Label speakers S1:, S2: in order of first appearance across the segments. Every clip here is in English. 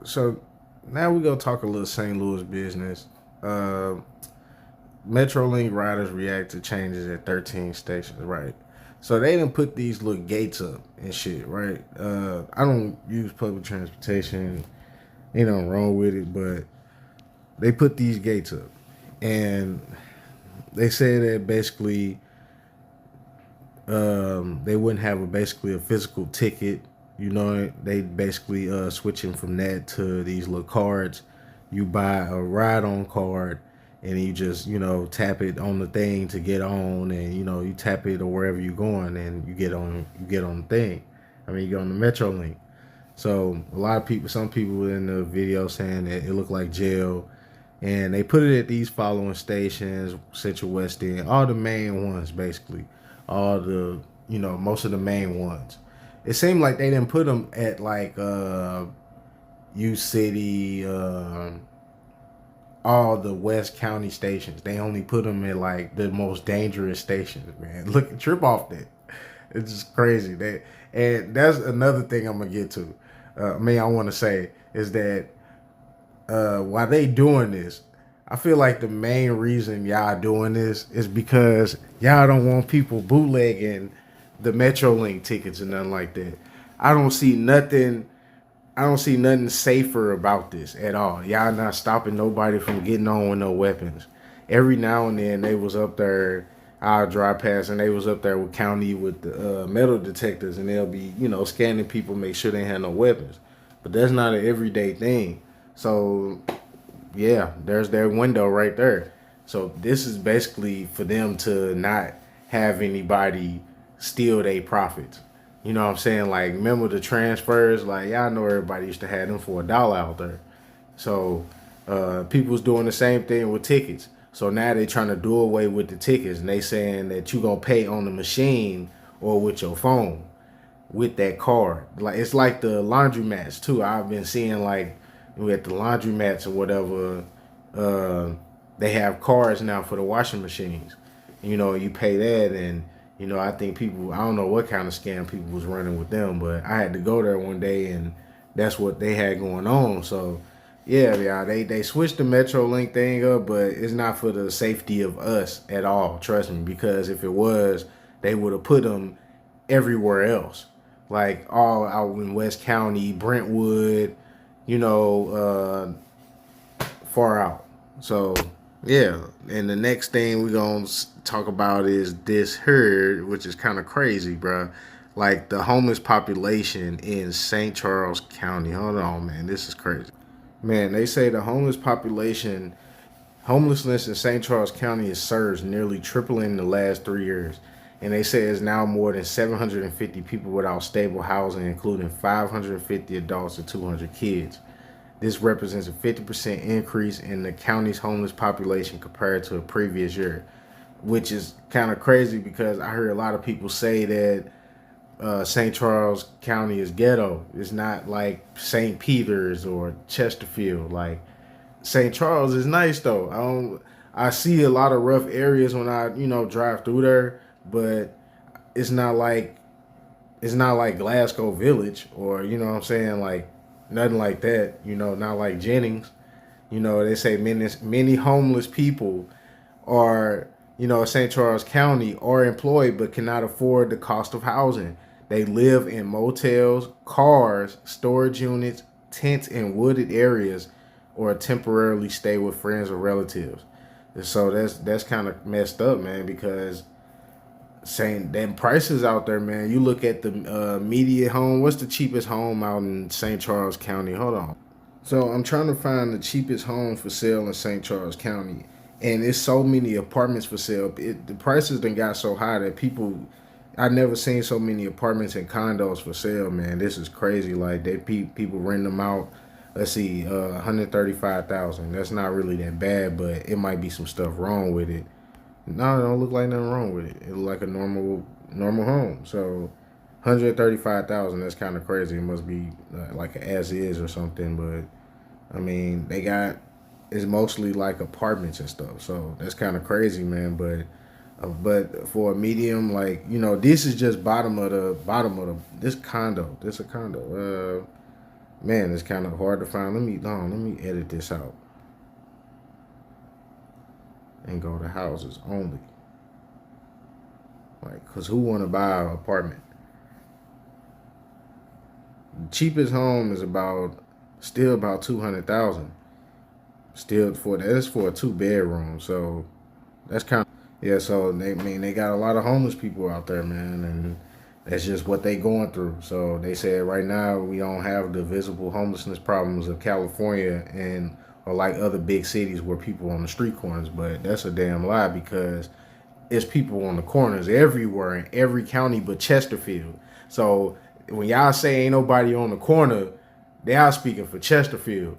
S1: So now we gonna talk a little St. Louis business. Uh, Metrolink riders react to changes at 13 stations, right? So they didn't put these little gates up and shit, right? I don't use public transportation. Ain't nothing wrong with it, but they put these gates up, and they say that basically they wouldn't have basically a physical ticket. You know, they basically switching from that to these little cards. You buy a ride on card, and you just tap it on the thing to get on, and you tap it or wherever you're going, and you get on the thing. I mean, you get on the MetroLink. So a lot of people, some people in the video saying that it looked like jail, and they put it at these following stations: Central, West End, all the main ones basically, all the most of the main ones. It seemed like they didn't put them at like U City, all the West County stations. They only put them at like the most dangerous stations. Man, look, trip off that. It's just crazy. And that's another thing I'm gonna get to. I want to say is that while they doing this, I feel like the main reason y'all doing this is because y'all don't want people bootlegging the MetroLink tickets and nothing like that. I don't see nothing. I don't see nothing safer about this at all. Y'all not stopping nobody from getting on with no weapons. Every now and then they was up there. I'll drive past and they was up there with county with the metal detectors, and they'll be scanning people, make sure they have no weapons. But that's not an everyday thing. So yeah, there's their window right there. So this is basically for them to not have anybody steal their profits. You know what I'm saying? Like, remember the transfers? Like, y'all know everybody used to have them for $1 out there. So people's doing the same thing with tickets. So now they trying to do away with the tickets, and they saying that you gonna pay on the machine or with your phone with that card. Like, it's like the laundromats too. I've been seeing like at the laundromats or whatever, they have cards now for the washing machines. You pay that, and I think people, I don't know what kind of scam people was running with them, but I had to go there one day, and that's what they had going on. So yeah, they switched the MetroLink thing up, but it's not for the safety of us at all. Trust me, because if it was, they would have put them everywhere else, like all out in West County, Brentwood, far out. So yeah, and the next thing we're gonna talk about is this here, which is kind of crazy, bro. Like the homeless population in St. Charles County. Hold on, man, this is crazy. Man, they say the homelessness in St. Charles County has surged, nearly tripling in the last 3 years. And they say it's now more than 750 people without stable housing, including 550 adults and 200 kids. This represents a 50% increase in the county's homeless population compared to a previous year, which is kind of crazy because I heard a lot of people say that St. Charles County is ghetto. It's not like St. Peter's or Chesterfield. Like, St. Charles is nice though. I see a lot of rough areas when I drive through there, but it's not like Glasgow Village or what I'm saying, like nothing like that. Not like Jennings. They say many homeless people are St. Charles County are employed but cannot afford the cost of housing. They live in motels, cars, storage units, tents in wooded areas, or temporarily stay with friends or relatives. And so that's kind of messed up, man, because saying them prices out there, man. You look at the median home. What's the cheapest home out in St. Charles County? Hold on. So I'm trying to find the cheapest home for sale in St. Charles County, and it's so many apartments for sale. The prices done got so high that I never seen so many apartments and condos for sale, man. This is crazy. Like, people rent them out. Let's see, 135,000. That's not really that bad, but it might be some stuff wrong with it. No, it don't look like nothing wrong with it. It look like a normal home. So 135,000. That's kind of crazy. It must be like an as is or something. But I mean, it's mostly like apartments and stuff. So that's kind of crazy, man. But for a medium, like this is just bottom of the this condo. This a condo. Man, it's kind of hard to find. Let me edit this out and go to houses only. Like, cause who want to buy an apartment? The cheapest home is still about 200,000. Still that's for a 2 bedroom. So that's kind of, yeah. So they got a lot of homeless people out there, man, and that's just what they going through. So they said right now we don't have the visible homelessness problems of California and or like other big cities where people on the street corners, but that's a damn lie because it's people on the corners everywhere in every county but Chesterfield. So when y'all say ain't nobody on the corner, they are speaking for Chesterfield.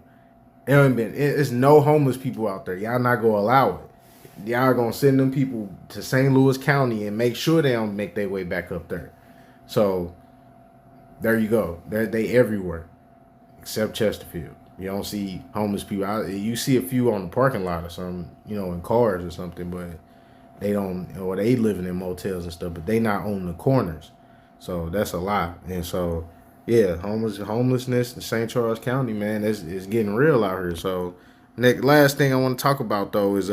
S1: It's no homeless people out there. Y'all not gonna allow it. Y'all gonna send them people to St. Louis County and make sure they don't make their way back up there. So there you go. They everywhere except Chesterfield. You don't see homeless people. You see a few on the parking lot or something, in cars or something, but they don't, or they living in motels and stuff, but they not on the corners. So that's a lie. And so, yeah, homelessness in St. Charles County, man, it's getting real out here. So, last thing I want to talk about though is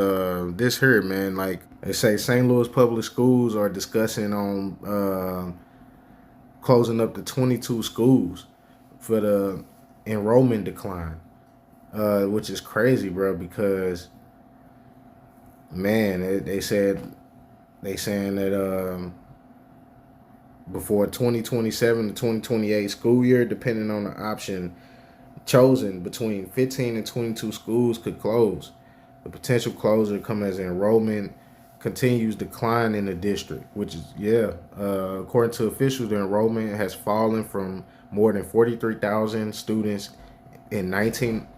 S1: this here, man. Like they say, St. Louis public schools are discussing on closing up the 22 schools for the enrollment decline, which is crazy, bro. Because man, they saying that before 2027 to 2028 school year, depending on the option chosen, between 15 and 22 schools could close. The potential closure come as enrollment continues decline in the district, which is, according to officials, the enrollment has fallen from more than 43,000 students in 19.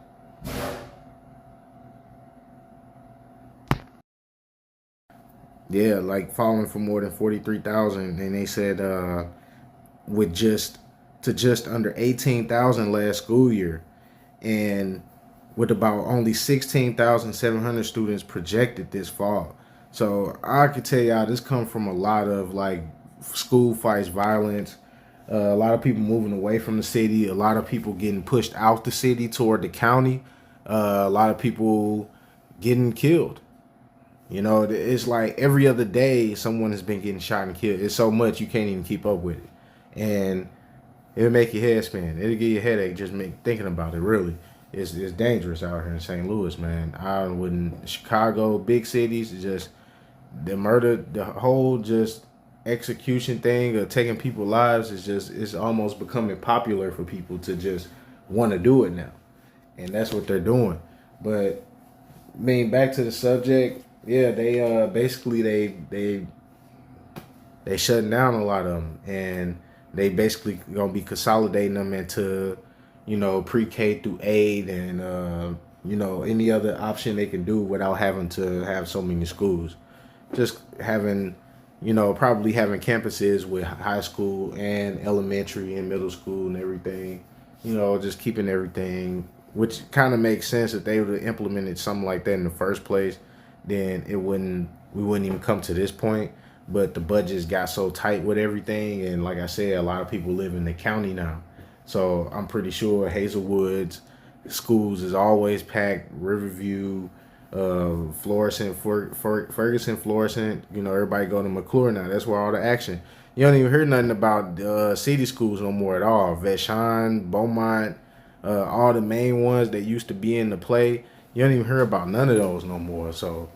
S1: Yeah, like falling from more than 43,000, and they said with just under 18,000 last school year, and with about only 16,700 students projected this fall. So I could tell y'all this come from a lot of like school fights, violence, a lot of people moving away from the city, a lot of people getting pushed out the city toward the county, a lot of people getting killed. It's like every other day someone has been getting shot and killed. It's so much you can't even keep up with it, and it'll make your head spin. It'll give you a headache just thinking about it. Really, it's dangerous out here in St. Louis, man. I wouldn't Chicago, big cities, just the murder, the whole just execution thing of taking people's lives it's almost becoming popular for people to just want to do it now, and that's what they're doing. But I mean, back to the subject. Yeah, they basically they shutting down a lot of them, and they basically gonna be consolidating them into pre-K through 8 and any other option they can do without having to have so many schools. Just having probably having campuses with high school and elementary and middle school and everything. Just keeping everything, which kind of makes sense if they would have implemented something like that in the first place. Then we wouldn't even come to this point. But the budgets got so tight with everything, and like I said, a lot of people live in the county now. So I'm pretty sure Hazelwood's schools is always packed. Riverview, Florissant, Ferguson, Florissant. Everybody go to McClure now. That's where all the action. You don't even hear nothing about city schools no more at all. Vashon, Beaumont, all the main ones that used to be in the play. You don't even hear about none of those no more. So,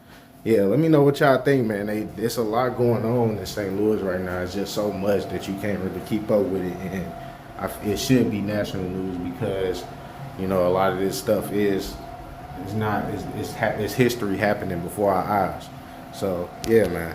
S1: yeah, let me know what y'all think, man. There's a lot going on in St. Louis right now. It's just so much that you can't really keep up with it. And it should be national news because, a lot of this stuff it's history happening before our eyes. So, yeah, man.